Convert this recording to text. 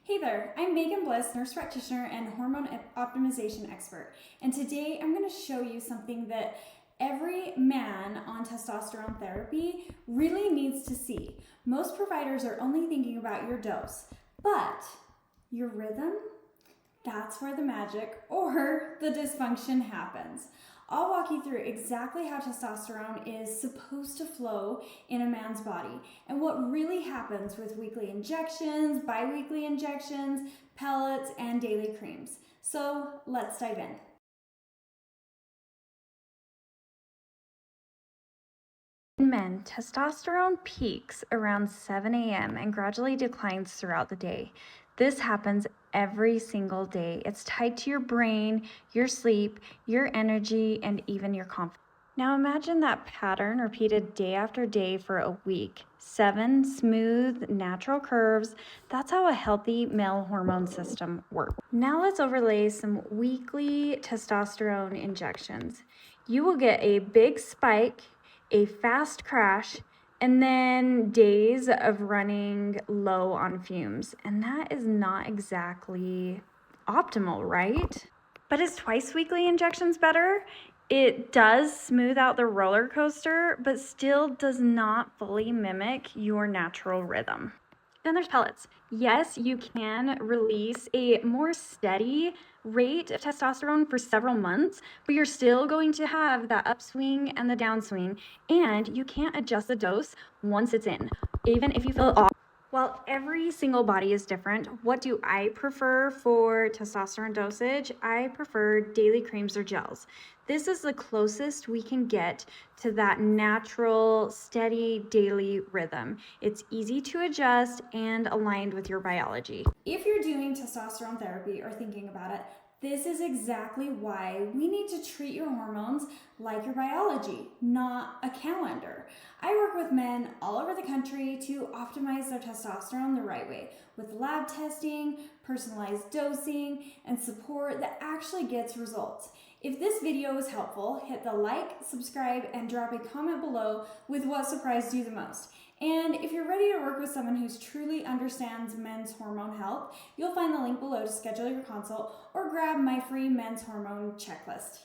Hey there, I'm Bliss, nurse practitioner and hormone optimization expert. And today I'm going to show you something that every man on testosterone therapy really needs to see. Most providers are only thinking about your dose, but your rhythm, that's where the magic or the dysfunction happens. I'll walk you through exactly how testosterone is supposed to flow in a man's body and what really happens with weekly injections, bi-weekly injections, pellets, and daily creams. So let's dive in. In men, testosterone peaks around 7 a.m. and gradually declines throughout the day. This happens every single day. It's tied to your brain, your sleep, your energy, and even your confidence. Now imagine that pattern repeated day after day for a week. 7 smooth, natural curves. That's how a healthy male hormone system works. Now let's overlay some weekly testosterone injections. You will get a big spike, a fast crash, and then days of running low on fumes. And that is not exactly optimal, right? But is twice weekly injections better? It does smooth out the roller coaster, but still does not fully mimic your natural rhythm. Then there's pellets. Yes, you can release a more steady rate of testosterone for several months, but you're still going to have that upswing and the downswing, and you can't adjust the dose once it's in, even if you feel off. While every single body is different, what do I prefer for testosterone dosage? I prefer daily creams or gels. This is the closest we can get to that natural, steady daily rhythm. It's easy to adjust and aligned with your biology. If you're doing testosterone therapy or thinking about it, this is exactly why we need to treat your hormones like your biology, not a calendar. I work with men all over the country to optimize their testosterone the right way with lab testing, personalized dosing, and support that actually gets results. If this video was helpful, hit the like, subscribe, and drop a comment below with what surprised you the most. And if you're ready to work with someone who truly understands men's hormone health, you'll find the link below to schedule your consult or grab my free men's hormone checklist.